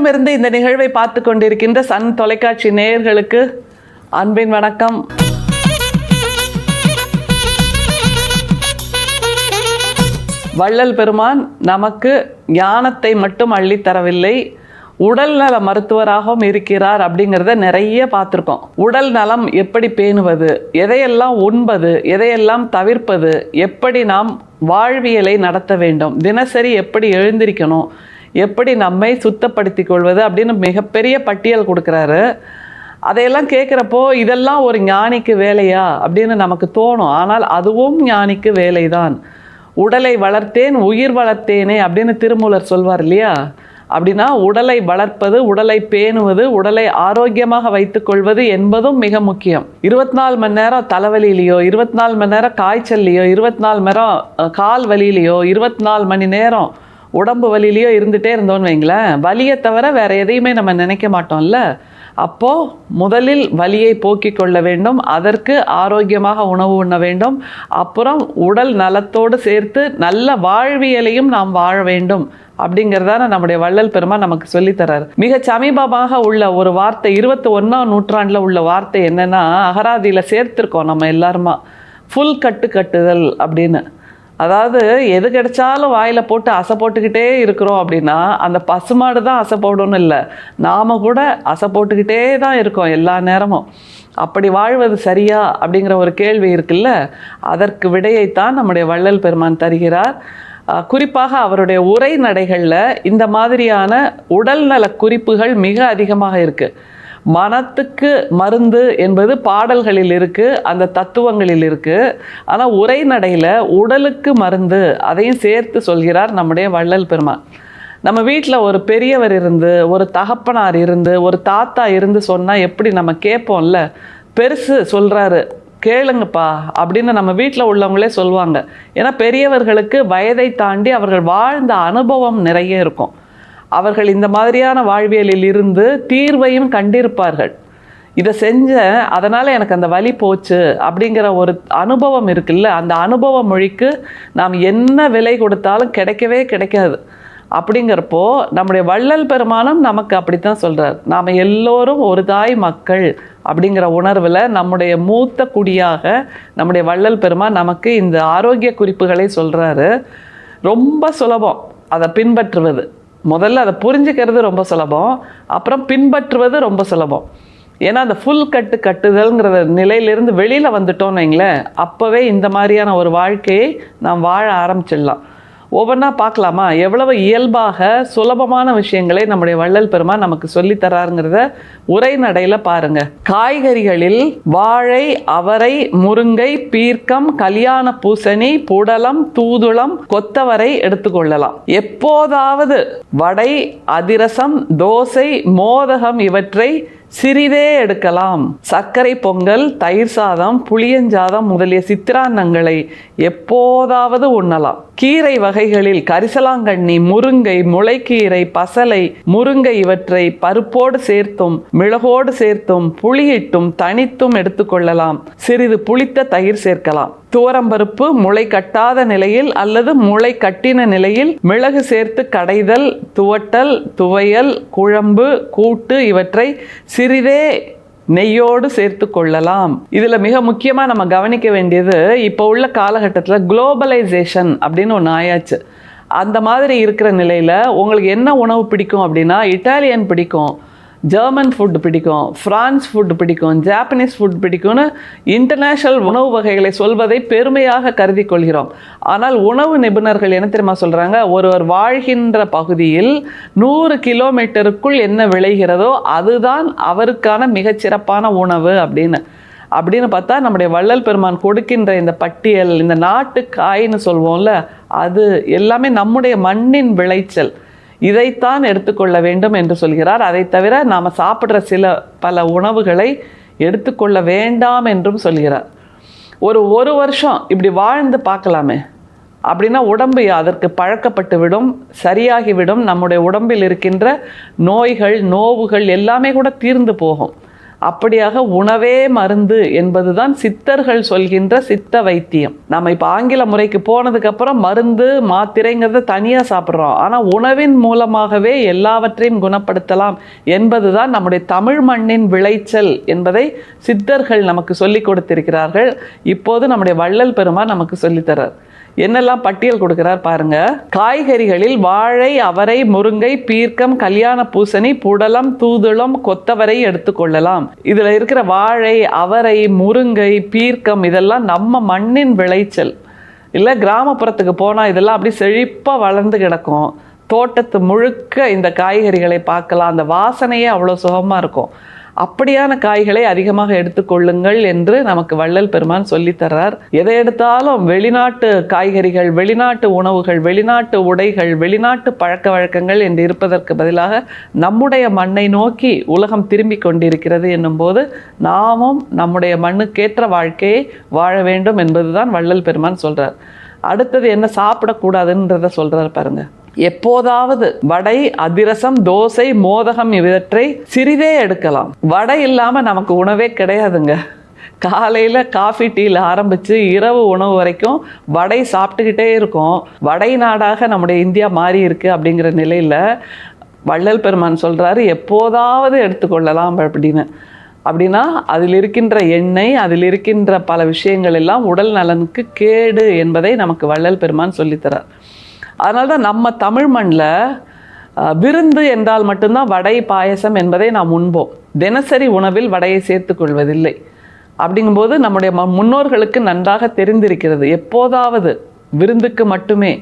உலகெங்கிலும் இருந்து இந்த நிகழ்வை பார்த்து கொண்டிருக்கின்ற சன் தொலைக்காட்சி நேயர்களுக்கு அன்பின் வணக்கம். வள்ளல் பெருமான் நமக்கு ஞானத்தை மட்டும் அள்ளித்தரவில்லை, உடல் நல மருத்துவராகவும் இருக்கிறார் அப்படிங்கிறத நிறைய பார்த்துருக்கோம். உடல் நலம் எப்படி பேணுவது, எதையெல்லாம் உண்பது, எதையெல்லாம் தவிர்ப்பது, எப்படி நாம் வாழ்வியலை நடத்த வேண்டும், தினசரி எப்படி எழுந்திருக்கணும், எப்படி நம்மை சுத்தப்படுத்தி கொள்வது அப்படின்னு மிகப்பெரிய பட்டியல் கொடுக்குறாரு. அதையெல்லாம் கேட்குறப்போ இதெல்லாம் ஒரு ஞானிக்கு வேலையா அப்படின்னு நமக்கு தோணும். ஆனால் அதுவும் ஞானிக்கு வேலைதான். உடலை வளர்த்தேன் உயிர் வளர்த்தேனே அப்படின்னு திருமூலர் சொல்வார் இல்லையா? அப்படின்னா உடலை வளர்ப்பது, உடலை பேணுவது, உடலை ஆரோக்கியமாக வைத்துக்கொள்வது என்பதும் மிக முக்கியம். 24 மணி நேரம் தலைவலியிலையோ, 24 மணி நேரம் காய்ச்சல்லையோ, 24 மணி நேரம் கால் வலியிலையோ, 24 மணி நேரம் உடம்பு வலியிலையோ இருந்துகிட்டே இருந்தோன்னு வைங்களேன், வலியை தவிர வேறு எதையுமே நம்ம நினைக்க மாட்டோம்ல. அப்போது முதலில் வலியை போக்கிக் கொள்ள வேண்டும், அதற்கு ஆரோக்கியமாக உணவு உண்ண வேண்டும், அப்புறம் உடல் நலத்தோடு சேர்த்து நல்ல வாழ்வியலையும் நாம் வாழ வேண்டும் அப்படிங்கிறதான நம்முடைய வள்ளல் பெருமான் நமக்கு சொல்லித்தராரு. மிக சமீபமாக உள்ள ஒரு வார்த்தை, 21ஆம் நூற்றாண்டில் உள்ள வார்த்தை என்னென்னா, அகராதியில் சேர்த்துருக்கோம் நம்ம எல்லாருமா, ஃபுல் கட்டுதல் அப்படின்னு. அதாவது எது கிடைச்சாலும் வாயில் போட்டு அசை போட்டுக்கிட்டே இருக்கிறோம் அப்படின்னா அந்த பசுமாடு தான் அசை போடணும்னு இல்லை, நாம் கூட அசை போட்டுக்கிட்டே தான் இருக்கோம் எல்லா நேரமும். அப்படி வாழ்வது சரியா அப்படிங்கிற ஒரு கேள்வி இருக்குல்ல, அதற்கு விடையைத்தான் நம்முடைய வள்ளல் பெருமான் தருகிறார். குறிப்பாக அவருடைய உரைநடைகளில் இந்த மாதிரியான உடல்நல குறிப்புகள் மிக அதிகமாக இருக்குது. மனத்துக்கு மருந்து என்பது பாடல்களில் இருக்குது, அந்த தத்துவங்களில் இருக்குது. ஆனால் உரைநடையில் உடலுக்கு மருந்து அதையும் சேர்த்து சொல்கிறார் நம்முடைய வள்ளல் பெருமான். நம்ம வீட்டில் ஒரு பெரியவர் இருந்து, ஒரு தகப்பனார் இருந்து, ஒரு தாத்தா இருந்து சொன்னால் எப்படி நம்ம கேட்போம்ல, பெருசு சொல்கிறாரு கேளுங்கப்பா அப்படின்னு நம்ம வீட்டில் உள்ளவங்களே சொல்லுவாங்க. ஏன்னா பெரியவர்களுக்கு வயதை தாண்டி அவர்கள் வாழ்ந்த அனுபவம் நிறைய இருக்கும். அவர்கள் இந்த மாதிரியான வாழ்வியலில் இருந்து தீர்வையும் கண்டிருப்பார்கள். இதை செஞ்ச அதனால் எனக்கு அந்த வலி போச்சு அப்படிங்கிற ஒரு அனுபவம் இருக்குல்ல, அந்த அனுபவ மொழிக்கு நாம் என்ன விலை கொடுத்தாலும் கிடைக்கவே கிடைக்காது. அப்படிங்கிறப்போ நம்முடைய வள்ளல் பெருமானும் நமக்கு அப்படித்தான் சொல்கிறார். நாம் எல்லோரும் ஒரு தாய் மக்கள் அப்படிங்கிற உணர்வில் நம்முடைய மூத்த குடியாக நம்முடைய வள்ளல் பெருமான் நமக்கு இந்த ஆரோக்கிய குறிப்புகளை சொல்கிறாரு. ரொம்ப சுலபம் அதை பின்பற்றுவது. முதல்ல அதை புரிஞ்சுக்கிறது ரொம்ப சுலபம், அப்புறம் பின்பற்றுவது ரொம்ப சுலபம். ஏன்னா அந்த ஃபுல் கட்டுதல்ங்கிற நிலையிலிருந்து வெளியில் வந்துட்டோன்னு வைங்களேன், அப்போவே இந்த மாதிரியான ஒரு வாழ்க்கையை நாம் வாழ ஆரம்பிச்சிடலாம். ஒவ்வொன்றா பார்க்கலாமா? எவ்வளவு இயல்பாக சுலபமான விஷயங்களை நம்முடைய வள்ளல் பெருமான் நமக்கு சொல்லித்தராருங்கிறத உரைநடையில் பாருங்க. காய்கறிகளில் வாழை, அவரை, முருங்கை, பீர்க்கம், கல்யாண பூசணி, புடலம், தூதுளம், கொத்தவரை எடுத்துக்கொள்ளலாம். எப்போதாவது வடை, அதிரசம், தோசை, மோதகம் இவற்றை சிறிதே எடுக்கலாம். சர்க்கரை பொங்கல், தயிர் சாதம், புளியஞ்சாதம் முதலிய சித்திரான்னங்களை எப்போதாவது உண்ணலாம். கீரை வகைகளில் கரிசலாங்கண்ணி, முருங்கை, முளைக்கீரை, பசலை, முருங்கை இவற்றை பருப்போடு சேர்த்தும் மிளகோடு சேர்த்தும் புளியிட்டும் தனித்தும் எடுத்துக்கொள்ளலாம். சிறிது புளித்த தயிர் சேர்க்கலாம். துவரம்பருப்பு முளை கட்டாத நிலையில் அல்லது முளை கட்டின நிலையில் மிளகு சேர்த்து கடைதல், துவட்டல், துவையல், குழம்பு, கூட்டு இவற்றை சிறிதே நெய்யோடு சேர்த்து கொள்ளலாம். இதில் மிக முக்கியமாக நம்ம கவனிக்க வேண்டியது, இப்போ உள்ள காலகட்டத்தில் குளோபலைசேஷன் அப்படின்னு ஒன்று ஆயாச்சு. அந்த மாதிரி இருக்கிற நிலையில் உங்களுக்கு என்ன உணவு பிடிக்கும் அப்படின்னா, இட்டாலியன் பிடிக்கும், ஜெர்மன் ஃபுட் பிடிக்கும், ஃப்ரான்ஸ் ஃபுட் பிடிக்கும், ஜாப்பனீஸ் ஃபுட் பிடிக்கும்னு இன்டர்நேஷ்னல் உணவு வகைகளை சொல்வதை பெருமையாக கருதி கொள்கிறோம். ஆனால் உணவு நிபுணர்கள் என்ன தெரியுமா சொல்கிறாங்க? ஒருவர் வாழ்கின்ற பகுதியில் 100 கிலோமீட்டருக்குள் என்ன விளைகிறதோ அதுதான் அவருக்கான மிகச்சிறப்பான உணவு அப்படின்னு பார்த்தா நம்முடைய வள்ளல் பெருமான் கொடுக்கின்ற இந்த பட்டியல், இந்த நாட்டு காய்ன்னு சொல்வோம்ல, அது எல்லாமே நம்முடைய மண்ணின் விளைச்சல். இதைத்தான் எடுத்துக்கொள்ள வேண்டும் என்று சொல்கிறார். அதை தவிர நாம் சாப்பிட்ற பல உணவுகளை எடுத்துக்கொள்ள வேண்டாம் என்றும் சொல்கிறார். ஒரு வருஷம் இப்படி வாழ்ந்து பார்க்கலாமே, அப்படின்னா உடம்பு அதற்கு பழக்கப்பட்டு விடும், சரியாகிவிடும். நம்முடைய உடம்பில் இருக்கின்ற நோய்கள், நோவுகள் எல்லாமே கூட தீர்ந்து போகும். அப்படியாக உணவே மருந்து என்பதுதான் சித்தர்கள் சொல்கின்ற சித்த வைத்தியம். நம்ம இப்போ ஆங்கில முறைக்கு போனதுக்கப்புறம் மருந்து மாத்திரைங்கிறத தனியாக சாப்பிட்றோம். ஆனால் உணவின் மூலமாகவே எல்லாவற்றையும் குணப்படுத்தலாம் என்பதுதான் நம்முடைய தமிழ் மண்ணின் விளைச்சல் என்பதை சித்தர்கள் நமக்கு சொல்லிக் கொடுத்திருக்கிறார்கள். இப்போது நம்முடைய வள்ளல் பெருமான் நமக்கு சொல்லித்தரார். என்னெல்லாம் பட்டியல் கொடுக்கிறார் பாருங்க. காய்கறிகளில் வாழை, அவரை, முருங்கை, பீர்க்கம், கல்யாண பூசணி, புடலம், தூதுளம், கொத்தவரை எடுத்துக்கொள்ளலாம். இதுல இருக்கிற வாழை, அவரை, முருங்கை, பீர்க்கம் இதெல்லாம் நம்ம மண்ணின் விளைச்சல். இல்லை கிராமப்புறத்துக்கு போனால் இதெல்லாம் அப்படி செழிப்பாக வளர்ந்து கிடக்கும். தோட்டத்து முழுக்க இந்த காய்கறிகளை பார்க்கலாம். அந்த வாசனையே அவ்வளோ சுகமாக இருக்கும். அப்படியான காய்களை அதிகமாக எடுத்துக்கொள்ளுங்கள் என்று நமக்கு வள்ளல் பெருமான் சொல்லித்தர்றார். எதை எடுத்தாலும் வெளிநாட்டு காய்கறிகள், வெளிநாட்டு உணவுகள், வெளிநாட்டு உடைகள், வெளிநாட்டு பழக்க வழக்கங்கள் என்று இருப்பதற்கு பதிலாக நம்முடைய மண்ணை நோக்கி உலகம் திரும்பி கொண்டிருக்கிறது என்னும் போது நாமும் நம்முடைய மண்ணுக்கேற்ற வாழ்க்கையை வாழ வேண்டும் என்பதுதான் வள்ளல் பெருமான் சொல்றார். அடுத்தது என்ன சாப்பிடக்கூடாதுன்றத சொல்றார் பாருங்க. எப்போதாவது வடை, அதிரசம், தோசை, மோதகம் இவற்றை சிறிதே எடுக்கலாம். வடை இல்லாமல் நமக்கு உணவே கிடையாதுங்க. காலையில் காஃபி டீயில் ஆரம்பித்து இரவு உணவு வரைக்கும் வடை சாப்பிட்டுக்கிட்டே இருக்கும். வடை நாடாக நம்முடைய இந்தியா மாறி இருக்கு. அப்படிங்கிற நிலையில் வள்ளல் பெருமான் சொல்கிறாரு எப்போதாவது எடுத்துக்கொள்ளலாம் அப்படின்னு. அப்படின்னா அதில் இருக்கின்ற எண்ணெய், அதில் இருக்கின்ற பல விஷயங்கள் எல்லாம் உடல் நலனுக்கு கேடு என்பதை நமக்கு வள்ளல் பெருமான் சொல்லித்தரார். அதனால தான் நம்ம தமிழ் மண்ணில் விருந்து என்றால் மட்டும்தான் வடை, பாயசம் என்பதை நாம் உண்போம். தினசரி உணவில் வடையை சேர்த்து கொள்வதில்லை. அப்படிங்கும்போது நம்முடைய முன்னோர்களுக்கு நன்றாக தெரிந்திருக்கிறது. எப்போதாவது விருந்துக்கு மட்டுமே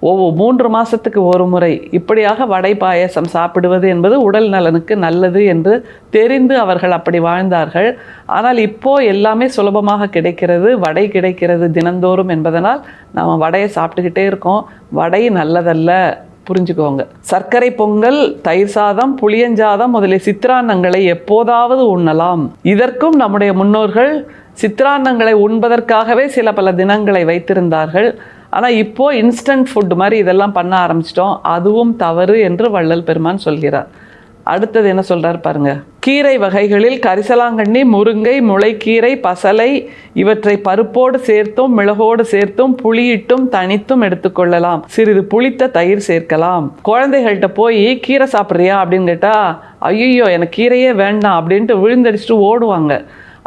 3 மாதத்துக்கு ஒரு முறை இப்படியாக வடை, பாயசம் சாப்பிடுவது என்பது உடல் நலனுக்கு நல்லது என்று தெரிந்து அவர்கள் அப்படி வாழ்ந்தார்கள். ஆனால் இப்போ எல்லாமே சுலபமாக கிடைக்கிறது, வடை கிடைக்கிறது தினந்தோறும் என்பதனால் நாம் வடையை சாப்பிட்டுக்கிட்டே இருக்கோம். வடை நல்லதல்ல, புரிஞ்சுக்கோங்க. சர்க்கரை பொங்கல், தயிர் சாதம், புளியஞ்சாதம் முதலிய சித்திரான்னங்களை எப்போதாவது உண்ணலாம். இதற்கும் நம்முடைய முன்னோர்கள் சித்திரான்னங்களை உண்பதற்காகவே சில பல தினங்களை வைத்திருந்தார்கள். ஆனால் இப்போது இன்ஸ்டன்ட் ஃபுட் மாதிரி இதெல்லாம் பண்ண ஆரம்பிச்சிட்டோம். அதுவும் தவறு என்று வள்ளல் பெருமான் சொல்கிறார். அடுத்தது என்ன சொல்கிறார் பாருங்க. கீரை வகைகளில் கரிசலாங்கண்ணி, முருங்கை, முளைக்கீரை, பசலை இவற்றை பருப்போடு சேர்த்தும் மிளகோடு சேர்த்தும் புளியிட்டும் தனித்தும் எடுத்துக்கொள்ளலாம். சிறிது புளித்த தயிர் சேர்க்கலாம். குழந்தைகள்கிட்ட போய் கீரை சாப்பிட்றியா அப்படின்னு கேட்டால் ஐயோ எனக்கு கீரையே வேண்டாம் அப்படின்ட்டு விழுந்தடிச்சிட்டு ஓடுவாங்க.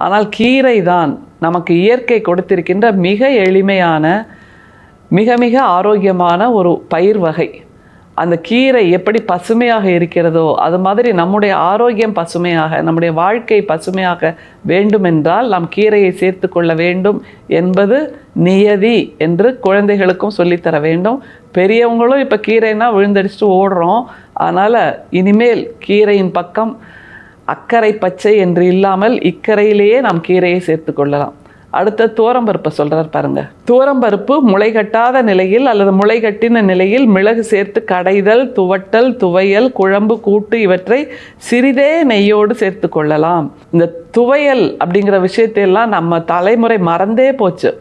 ஆனால் கீரை தான் நமக்கு இயற்கை கொடுத்திருக்கின்ற மிக எளிமையான, மிக மிக ஆரோக்கியமான ஒரு பயிர் வகை. அந்த கீரை எப்படி பசுமையாக இருக்கிறதோ அது மாதிரி நம்முடைய ஆரோக்கியம் பசுமையாக, நம்முடைய வாழ்க்கை பசுமையாக வேண்டுமென்றால் நாம் கீரையை சேர்த்து கொள்ள வேண்டும் என்பது நியதி என்று குழந்தைகளுக்கும் சொல்லித்தர வேண்டும். பெரியவங்களும் இப்போ கீரைனா விழுந்தடிச்சிட்டு ஓடுறோம். அதனால் இனிமேல் கீரையின் பக்கம் அக்கறை பச்சை என்று இல்லாமல் இக்கரையிலேயே நாம் கீரையை சேர்த்து கொள்ளலாம். அடுத்த துவரம்பருப்பை சொல்கிறார் பாருங்க. துவரம்பருப்பு முளை கட்டாத நிலையில் அல்லது முளை கட்டின நிலையில் மிளகு சேர்த்து கடைதல், துவட்டல், துவையல், குழம்பு, கூட்டு இவற்றை சிறிதே நெய்யோடு சேர்த்து கொள்ளலாம். இந்த துவையல் அப்படிங்கிற விஷயத்தையெல்லாம் நம்ம தலைமுறை மறந்தே போச்சு.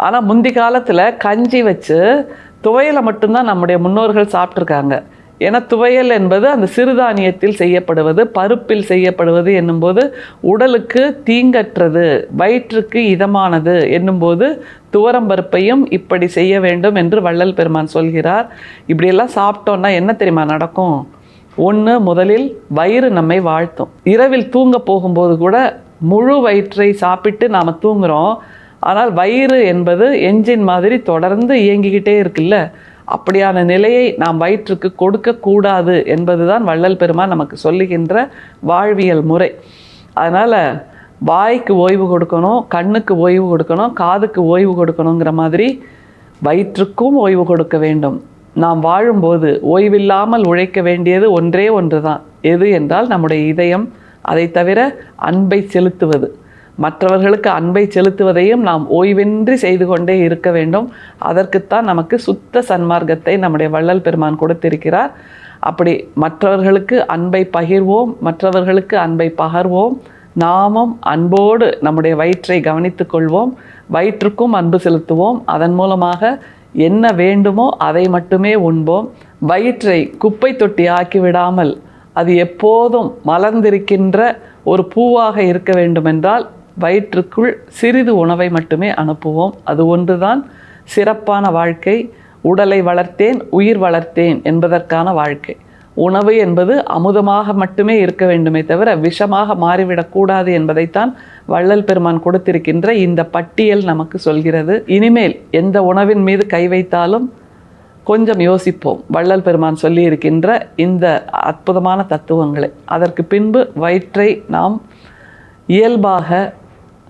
ஆனால் முந்தி காலத்தில் கஞ்சி வச்சு துவையலை மட்டும்தான் நம்முடைய முன்னோர்கள் சாப்பிட்ருக்காங்க. ஏன்னா துவையல் என்பது அந்த சிறுதானியத்தில் செய்யப்படுவது, பருப்பில் செய்யப்படுவது என்னும்போது உடலுக்கு தீங்கற்றது, வயிற்றுக்கு இதமானது என்னும்போது துவரம்பருப்பையும் இப்படி செய்ய வேண்டும் என்று வள்ளல் பெருமான் சொல்கிறார். இப்படியெல்லாம் சாப்பிட்டோன்னா என்ன தெரியுமா நடக்கும்? ஒன்று, முதலில் வயிறு நம்மை வாழ்த்தும். இரவில் தூங்க போகும்போது கூட முழு வயிற்றை சாப்பிட்டு நாம் தூங்குகிறோம். ஆனால் வயிறு என்பது என்ஜின் மாதிரி தொடர்ந்து இயங்கிக்கிட்டே இருக்குல்ல, அப்படியான நிலையை நாம் வயிற்றுக்கு கொடுக்கக்கூடாது என்பதுதான் வள்ளல் பெருமான் நமக்கு சொல்லுகின்ற வாழ்வியல் முறை. அதனால் வாய்க்கு ஓய்வு கொடுக்கணும், கண்ணுக்கு ஓய்வு கொடுக்கணும், காதுக்கு ஓய்வு கொடுக்கணுங்கிற மாதிரி வயிற்றுக்கும் ஓய்வு கொடுக்க வேண்டும். நாம் வாழும்போது ஓய்வில்லாமல் உழைக்க வேண்டியது ஒன்றே ஒன்று தான். எது என்றால் நம்முடைய இதயம். அதை தவிர அன்பை செலுத்துவது, மற்றவர்களுக்கு அன்பை செலுத்துவதையும் நாம் ஓய்வின்றி செய்து கொண்டே இருக்க வேண்டும். அதற்குத்தான் நமக்கு சுத்த சன்மார்க்கத்தை நம்முடைய வள்ளல் பெருமான் கொடுத்திருக்கிறார். அப்படி மற்றவர்களுக்கு அன்பை பகிர்வோம், மற்றவர்களுக்கு அன்பை பகர்வோம். நாமும் அன்போடு நம்முடைய வயிற்றை கவனித்து கொள்வோம், வயிற்றுக்கும் அன்பு செலுத்துவோம். அதன் மூலமாக என்ன வேண்டுமோ அதை மட்டுமே உண்போம். வயிற்றை குப்பை தொட்டி ஆக்கிவிடாமல் அது எப்போதும் மலர்ந்திருக்கின்ற ஒரு பூவாக இருக்க வேண்டுமென்றால் வயிற்றுக்குள் சிறிது உணவை மட்டுமே அனுப்புவோம். அது ஒன்றுதான் சிறப்பான வாழ்க்கை. உடலை வளர்த்தேன், உயிர் வளர்த்தேன் என்பதற்கான வாழ்க்கை. உணவு என்பது அமுதமாக மட்டுமே இருக்க வேண்டுமே தவிர விஷமாக மாறிவிடக்கூடாது என்பதைத்தான் வள்ளல் பெருமான் கொடுத்திருக்கின்ற இந்த பட்டியல் நமக்கு சொல்கிறது. இனிமேல் எந்த உணவின் மீது கை வைத்தாலும் கொஞ்சம் யோசிப்போம். வள்ளல் பெருமான் சொல்லி இருக்கின்ற இந்த அற்புதமான தத்துவங்களை. அதற்கு பின்பு வயிற்றை நாம் இயல்பாக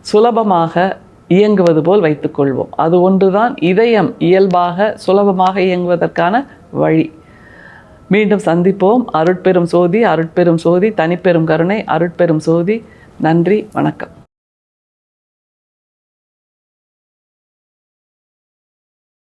சுலபமாக இயங்குவது போல் வைத்துக்கொள்வோம். அது ஒன்றுதான் இதயம் இயல்பாக சுலபமாக இயங்குவதற்கான வழி. மீண்டும் சந்திப்போம். அருட்பெரும் சோதி, அருட்பெரும் சோதி, தனிப்பெரும் கருணை, அருட்பெரும் சோதி. நன்றி, வணக்கம்.